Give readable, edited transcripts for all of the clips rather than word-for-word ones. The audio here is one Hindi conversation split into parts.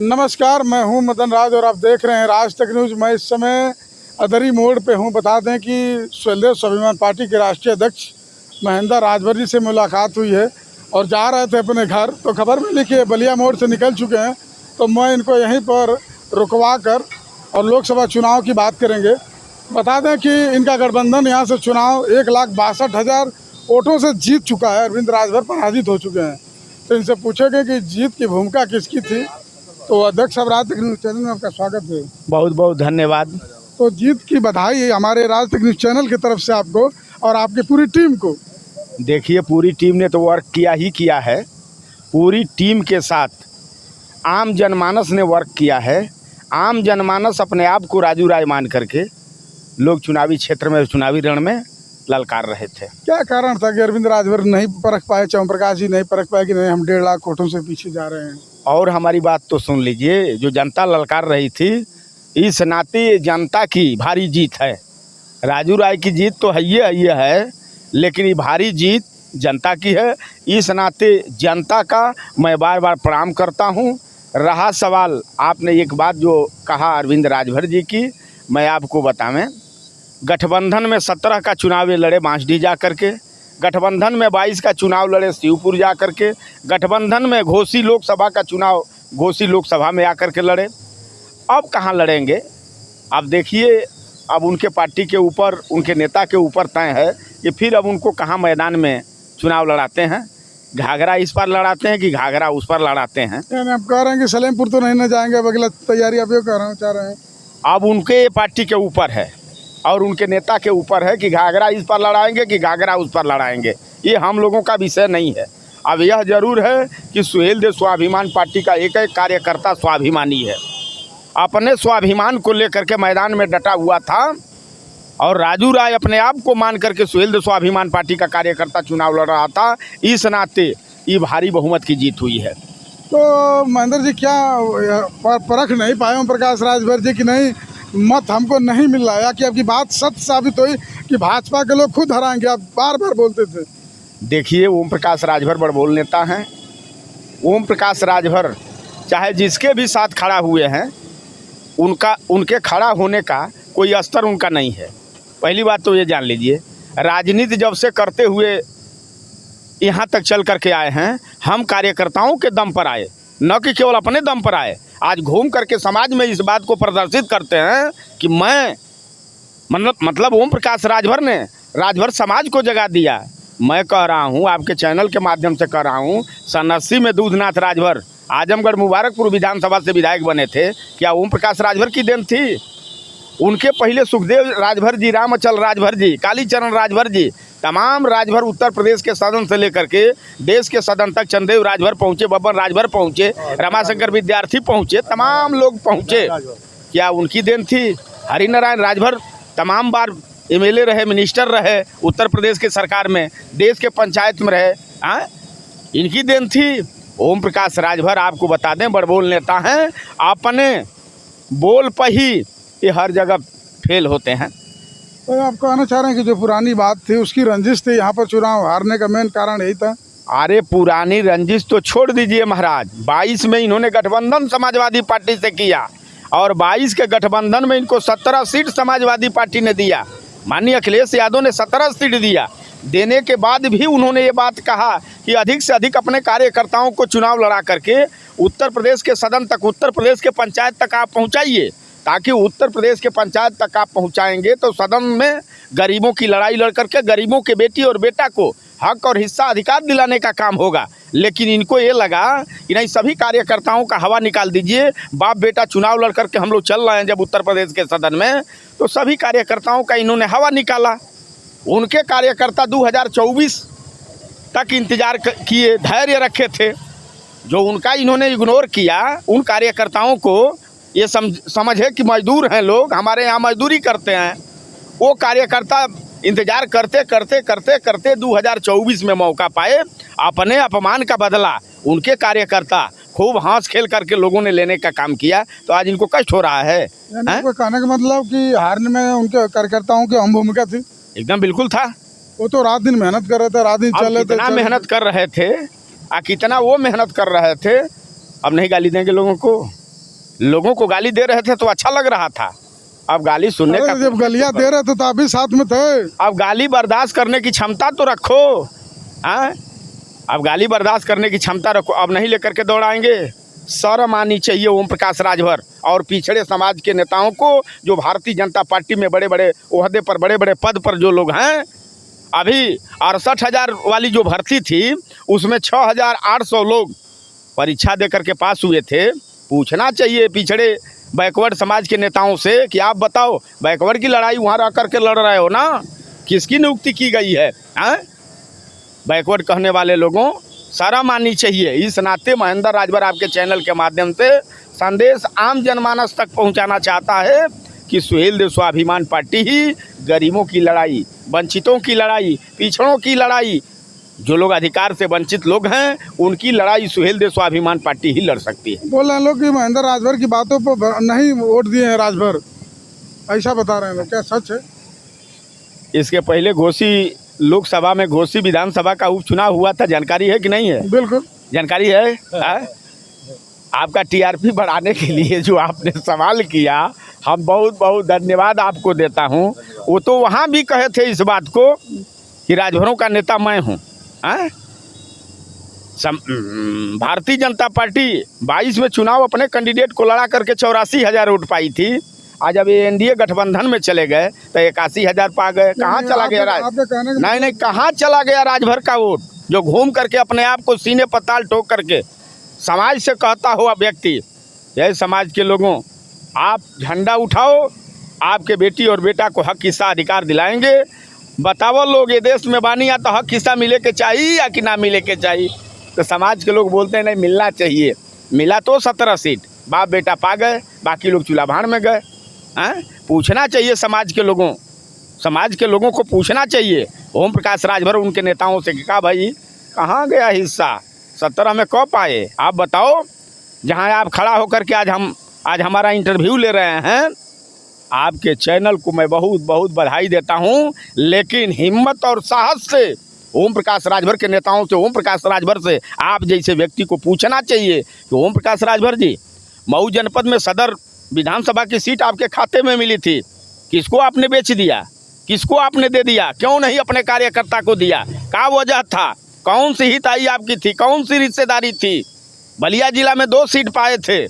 नमस्कार, मैं हूं मदन राज और आप देख रहे हैं राज तक न्यूज़। मैं इस समय अदरी मोड़ पे हूं। बता दें कि स्वदेश स्वाभिमान पार्टी के राष्ट्रीय अध्यक्ष महेंद्र राजभर जी से मुलाकात हुई है और जा रहे थे अपने घर, तो खबर मिली कि बलिया मोड़ से निकल चुके हैं। तो मैं इनको यहीं पर रुकवा कर और लोकसभा चुनाव की बात करेंगे। बता दें कि इनका गठबंधन यहाँ से चुनाव 1,62,000 वोटों से जीत चुका है। अरविंद राजभर पराजित हो चुके हैं। तो इनसे पूछेंगे कि जीत की भूमिका किसकी थी। तो अध्यक्ष साहब, राज तक न्यूज़ चैनल में आपका स्वागत है। बहुत बहुत धन्यवाद। तो जीत की बधाई हमारे राज तक न्यूज़ चैनल की तरफ से आपको और आपकी पूरी टीम को। देखिए, पूरी टीम ने तो वर्क किया है। पूरी टीम के साथ आम जनमानस ने वर्क किया है। आम जनमानस अपने आप को राजू राय मान करके लोग चुनावी क्षेत्र में, चुनावी रण में ललकार रहे थे। क्या कारण था कि अरविंद राजभर नहीं परख पाए, च्यवनप्रकाश जी नहीं परख पाए कि नहीं हम 1.5 लाख वोटों से पीछे जा रहे हैं? और हमारी बात तो सुन लीजिए, जो जनता ललकार रही थी, इस नाते जनता की भारी जीत है। राजू राय की जीत तो है है, लेकिन ये भारी जीत जनता की है। इस नाते जनता का मैं बार बार प्रणाम करता हूँ। रहा सवाल, आपने एक बात जो कहा अरविंद राजभर जी की, मैं आपको बतावें, गठबंधन में 17 का चुनाव लड़े बांसडीह जा करके, गठबंधन में 22 का चुनाव लड़े शिवपुर जा करके, गठबंधन में घोसी लोकसभा का चुनाव घोसी लोकसभा में आकर के लड़े। अब कहाँ लड़ेंगे? अब देखिए, अब उनके पार्टी के ऊपर, उनके नेता के ऊपर तय है कि फिर अब उनको कहाँ मैदान में चुनाव लड़ाते हैं। घाघरा इस पर लड़ाते हैं कि घाघरा उस पर लड़ाते हैं। आप कह रहे हैं कि सलेमपुर तो नहीं न जाएंगे, अब अगला तैयारी आप ये चाह रहे हैं? अब उनके पार्टी के ऊपर है और उनके नेता के ऊपर है कि घाघरा इस पर लड़ाएंगे कि घाघरा उस पर लड़ाएंगे। ये हम लोगों का विषय नहीं है। अब यह जरूर है कि सुहेल देव स्वाभिमान पार्टी का एक एक कार्यकर्ता स्वाभिमानी है, अपने स्वाभिमान को लेकर के मैदान में डटा हुआ था। और राजू राय अपने आप को मान करके सुहेल देव स्वाभिमान पार्टी का कार्यकर्ता चुनाव लड़ रहा था। इस नाते ये भारी बहुमत की जीत हुई है। तो महेंद्र जी, क्या परख नहीं पाए ओम प्रकाश राजभर जी की नहीं मत हमको नहीं मिल रहा है, कि आपकी बात सत्य साबित हुई कि भाजपा के लोग खुद हराएंगे? आप बार बार बोलते थे। देखिए, ओम प्रकाश राजभर बड़बोल नेता हैं। ओम प्रकाश राजभर चाहे जिसके भी साथ खड़ा हुए हैं, उनके खड़ा होने का कोई स्तर उनका नहीं है। पहली बात तो ये जान लीजिए, राजनीति जब से करते हुए यहाँ तक चल करके आए हैं, हम कार्यकर्ताओं के दम पर आए, न कि केवल अपने दम पर आए। आज घूम करके समाज में इस बात को प्रदर्शित करते हैं कि मैं मतलब ओम प्रकाश राजभर ने राजभर समाज को जगा दिया। मैं कह रहा हूँ, आपके चैनल के माध्यम से कह रहा हूँ, 87 में दूधनाथ राजभर आजमगढ़ मुबारकपुर विधानसभा से विधायक बने थे। क्या ओम प्रकाश राजभर की देन थी? उनके पहले सुखदेव राजभर जी, रामचल राजभर जी, कालीचरण राजभर जी, तमाम राजभर उत्तर प्रदेश के सदन से लेकर के देश के सदन तक चंदेव राजभर पहुँचे, बब्बर राजभर पहुँचे, रमाशंकर विद्यार्थी पहुँचे, तमाम लोग पहुँचे। क्या उनकी देन थी? हरिनारायण राजभर तमाम बार MLA रहे, मिनिस्टर रहे उत्तर प्रदेश के सरकार में, देश के पंचायत में रहे। इनकी देन थी? ओम प्रकाश राजभर आपको बता दें, बड़बोल नेता हैं। अपने बोल पर ही ये हर जगह फेल होते हैं। तो आप कहना चाह रहे हैं कि जो पुरानी बात थी उसकी रंजिश थी, यहाँ पर चुनाव हारने का मेन कारण यही था? अरे पुरानी रंजिश तो छोड़ दीजिए महाराज। 22 में इन्होंने गठबंधन समाजवादी पार्टी से किया और 22 के गठबंधन में इनको 17 सीट समाजवादी पार्टी ने दिया। माननीय अखिलेश यादव ने 17 सीट दिया। देने के बाद भी उन्होंने ये बात कहा कि अधिक से अधिक अपने कार्यकर्ताओं को चुनाव लड़ा करके उत्तर प्रदेश के सदन तक, उत्तर प्रदेश के पंचायत तक आप पहुँचाइए, ताकि उत्तर प्रदेश के पंचायत तक आप पहुंचाएंगे तो सदन में गरीबों की लड़ाई लड़ करके गरीबों के बेटी और बेटा को हक और हिस्सा अधिकार दिलाने का काम होगा। लेकिन इनको ये लगा कि नहीं, सभी कार्यकर्ताओं का हवा निकाल दीजिए। बाप बेटा चुनाव लड़ करके हम लोग चल रहे हैं जब उत्तर प्रदेश के सदन में, तो सभी कार्यकर्ताओं का इन्होंने हवा निकाला। उनके कार्यकर्ता 2024 तक इंतजार किए, धैर्य रखे थे। जो उनका इन्होंने इग्नोर किया, उन कार्यकर्ताओं को ये समझे कि मजदूर हैं लोग, हमारे यहाँ मजदूरी करते हैं, वो कार्यकर्ता इंतजार करते करते करते करते 2024 में मौका पाए। अपने अपमान का बदला उनके कार्यकर्ता खूब हंस खेल करके लोगों ने लेने का काम किया, तो आज इनको कष्ट हो रहा है। कहने का मतलब कि हारने में उनके कार्यकर्ताओं की अहम भूमिका थी? एकदम बिल्कुल था। वो तो रात दिन मेहनत कर रहे थे, रात दिन चल रहे थे। कितना मेहनत कर रहे थे, कितना वो मेहनत कर रहे थे। अब नहीं गाली देंगे लोगों को। लोगों को गाली दे रहे थे तो अच्छा लग रहा था। अब गाली सुनने का, जब गलियां दे रहे थे तो आप भी साथ में थे। अब गाली बर्दाश्त करने की क्षमता तो रखो। हाँ, अब गाली बर्दाश्त करने की क्षमता रखो। अब नहीं लेकर के दौड़ाएंगे। शर्म आनी चाहिए ओम प्रकाश राजभर और पिछड़े समाज के नेताओं को, जो भारतीय जनता पार्टी में बड़े बड़े ओहदे पर, बड़े बड़े पद पर जो लोग हैं। अभी 68,000 वाली जो भर्ती थी उसमें 6,800 लोग परीक्षा दे करके पास हुए थे। पूछना चाहिए पिछड़े बैकवर्ड समाज के नेताओं से कि आप बताओ, बैकवर्ड की लड़ाई वहाँ रह करके लड़ रहे हो ना, किसकी नियुक्ति की गई है? बैकवर्ड कहने वाले लोगों, शर्म आनी चाहिए। इस नाते महेंद्र राजभर आपके चैनल के माध्यम से संदेश आम जनमानस तक पहुंचाना चाहता है कि सुहेल देव स्वाभिमान पार्टी ही गरीबों की लड़ाई, वंचितों की लड़ाई, पिछड़ों की लड़ाई, जो लोग अधिकार से वंचित लोग हैं उनकी लड़ाई सुहेल देव स्वाभिमान पार्टी ही लड़ सकती है। बोल रहे हैं लोग कि महेंद्र राजभर की बातों पर नहीं वोट दिए हैं राजभर, ऐसा बता रहे हैं लोग, क्या सच है? इसके पहले घोसी लोकसभा में, घोसी विधानसभा का उपचुनाव हुआ था, जानकारी है कि नहीं है? बिल्कुल जानकारी है। आपका टीआरपी बढ़ाने के लिए जो आपने सवाल किया, हम बहुत बहुत धन्यवाद आपको देता हूं। वो तो वहां भी कहे थे इस बात को कि राजभरों का नेता मैं हूं। भारतीय जनता पार्टी 22 में चुनाव अपने कैंडिडेट को लड़ा करके 84,000 वोट पाई थी। आज अब ये एनडीए गठबंधन में चले गए तो 81,000 पा गए। कहाँ चला गया नहीं, कहाँ चला गया राजभर का वोट, जो घूम करके अपने आप को सीने पर ताल ठोक करके समाज से कहता हुआ व्यक्ति। यह समाज के लोगों, आप झंडा उठाओ, आपके बेटी और बेटा को हक हिस्सा अधिकार दिलाएंगे। बताओ लोग, ये देश में बानी या तो हक हिस्सा मिले के चाहिए या कि ना मिले के चाहिए। तो समाज के लोग बोलते हैं नहीं, मिलना चाहिए। मिला तो 17 सीट, बाप बेटा पा गए, बाकी लोग चूल्हा भाड़ में गए। पूछना चाहिए समाज के लोगों, समाज के लोगों को पूछना चाहिए। ओम प्रकाश राजभर उनके नेताओं से कहा, भाई कहाँ गया हिस्सा, 17 में कब पाए आप बताओ। जहाँ आप खड़ा होकर के आज हमारा इंटरव्यू ले रहे हैं, आपके चैनल को मैं बहुत बहुत बधाई देता हूं। लेकिन हिम्मत और साहस से ओम प्रकाश राजभर के नेताओं से, ओम प्रकाश राजभर से आप जैसे व्यक्ति को पूछना चाहिए कि ओम प्रकाश राजभर जी, मऊ जनपद में सदर विधानसभा की सीट आपके खाते में मिली थी, किसको आपने बेच दिया, किसको आपने दे दिया, क्यों नहीं अपने कार्यकर्ता को दिया? क्या वजह था? कौन सी हिताई आपकी थी, कौन सी रिश्तेदारी थी? बलिया जिला में 2 सीट पाए थे,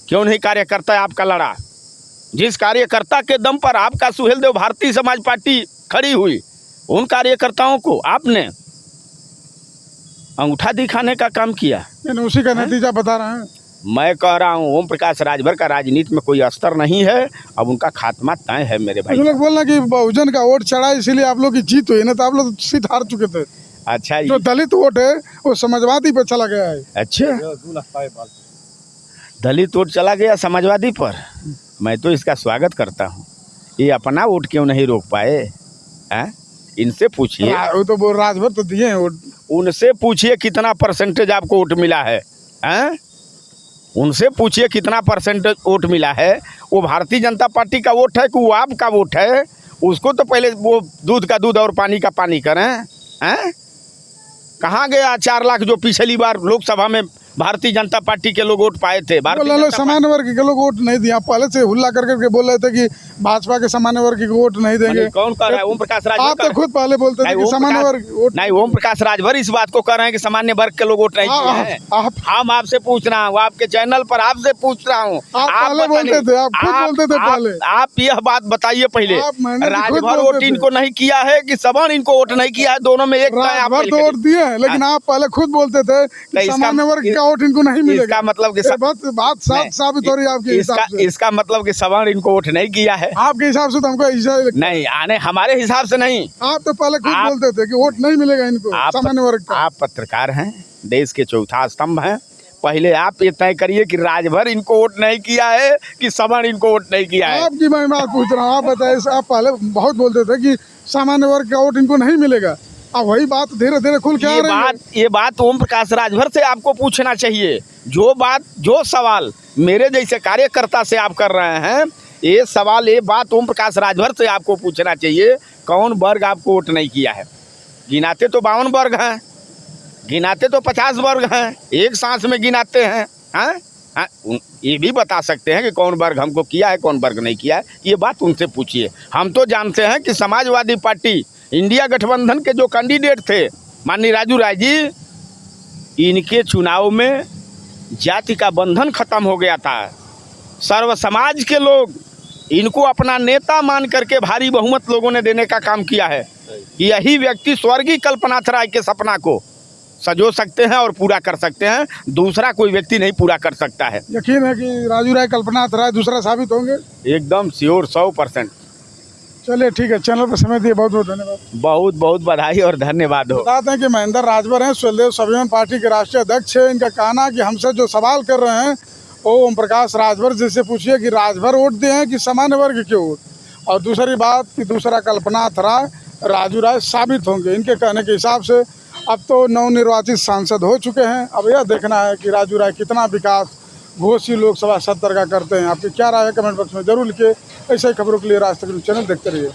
क्यों नहीं कार्यकर्ता आपका लड़ा? जिस कार्यकर्ता के दम पर आपका सुहेल देव भारतीय समाज पार्टी खड़ी हुई, उन कार्यकर्ताओं को आपने अंगूठा दिखाने का काम किया। उसी का नतीजा बता रहे हैं। मैं कह रहा हूँ ओम प्रकाश राजभर का राजनीति में कोई अस्तर नहीं है, अब उनका खात्मा तय है मेरे भाई। लोग बोल रहे हैं कि बहुजन का वोट चढ़ा इसीलिए आप लोग की जीत हुई, ना तो आप लोग सीट हार चुके थे। अच्छा, जो दलित वोट है वो समाजवादी पर चला गया है। अच्छा, दलित वोट चला गया समाजवादी पर, मैं तो इसका स्वागत करता हूँ। ये अपना वोट क्यों नहीं रोक पाए? इनसे पूछिए। वो तो बोल राजभर तो दिए हैं वोट, उनसे पूछिए कितना परसेंटेज आपको वोट मिला है। उनसे पूछिए कितना परसेंटेज वोट मिला है। वो भारतीय जनता पार्टी का वोट है कि वो आपका वोट है? उसको तो पहले वो दूध का दूध और पानी का पानी करें। कहाँ गया 4 लाख जो पिछली बार लोकसभा में भारतीय जनता पार्टी के लोग वोट पाए थे? सामान्य वर्ग के लोग वोट नहीं दिया, पहले से हुल्ला करके बोल रहे थे कि भाजपा के सामान्य वर्ग के वोट नहीं देंगे। कौन कह रहा है? ओम प्रकाश राजभर। आप तो खुद पहले बोलते थे कि सामान्य वर्ग वोट नहीं। ओम प्रकाश राजभर इस बात को कह रहे हैं कि सामान्य वर्ग के लोग वोट नहीं किए हैं। हम आपसे पूछ रहा हूँ, आपके चैनल पर आपसे पूछ रहा हूँ। आप बोलते थे, आप खुद बोलते थे पहले। आप यह बात बताइए पहले, राजभर वोट इनको नहीं किया है कि सवर्ण इनको वोट नहीं किया है? दोनों में एक राजभर तो वोट दिए हैं, लेकिन आप पहले खुद बोलते थे कि सामान्य वर्ग का वोट इनको नहीं मिलेगा। इसका मतलब कि बात साबित हो रही है आपके हिसाब से। इसका मतलब कि सवर्ण इनको वोट नहीं किया है आपके हिसाब से? तो हमको नहीं, आने हमारे हिसाब से नहीं। आप तो पहले खुद बोलते थे कि वोट नहीं मिलेगा इनको सामान्य वर्ग का। आप पत्रकार हैं, देश के चौथा स्तंभ हैं, पहले आप ये तय करिए कि राजभर इनको वोट नहीं किया है कि सवर्ण इनको वोट नहीं किया है। आपकी मैं बात पूछ रहा हूँ, आप बताइए। आप पहले बहुत बोलते थे कि सामान्य वर्ग का वोट इनको नहीं मिलेगा, अब वही बात धीरे धीरे खुल के आ रही है। ये बात ओम प्रकाश राजभर से आपको पूछना चाहिए। जो सवाल मेरे जैसे कार्यकर्ता से आप कर रहे हैं, ये बात ओम प्रकाश राजभर से आपको पूछना चाहिए। कौन वर्ग आपको वोट नहीं किया है? गिनाते तो 52 वर्ग हैं, गिनाते तो 50 वर्ग हैं, एक सांस में गिनाते हैं। हाँ, ये भी बता सकते हैं कि कौन वर्ग हमको किया है, कौन वर्ग नहीं किया है, ये बात उनसे पूछिए। हम तो जानते हैं कि समाजवादी पार्टी इंडिया गठबंधन के जो कैंडिडेट थे माननीय राजू राय जी, इनके चुनाव में जाति का बंधन खत्म हो गया था। सर्व समाज के लोग इनको अपना नेता मान करके भारी बहुमत लोगों ने देने का काम किया है। यही व्यक्ति स्वर्गीय कल्पनाथ राय के सपना को सजो सकते हैं और पूरा कर सकते हैं, दूसरा कोई व्यक्ति नहीं पूरा कर सकता है। यकीन है कि राजू राय कल्पनाथ राय दूसरा साबित होंगे? एकदम श्योर 100%। चलिए ठीक है, चैनल पर समय दिए बहुत बहुत धन्यवाद। बहुत बहुत बधाई और धन्यवाद हो। बताते हैं कि महेंद्र राजभर हैं, सुहेलदेव स्वाभिमान पार्टी के राष्ट्रीय अध्यक्ष है। इनका कहना है कि हमसे जो सवाल कर रहे हैं वो ओम प्रकाश राजभर जिससे पूछिए कि राजभर वोट दिए हैं कि सामान्य वर्ग के वोट, और दूसरी बात कि दूसरा कल्पनाथ राय राजू राय साबित होंगे। इनके कहने के हिसाब से अब तो नवनिर्वाचित सांसद हो चुके हैं, अब यह देखना है कि राजू राय कितना विकास घोषी लोकसभा सत्र का करते हैं। आपकी क्या राय है कमेंट बॉक्स में जरूर लिखिए। ऐसे ही खबरों के लिए राज तक न्यूज़ चैनल देखते रहिए।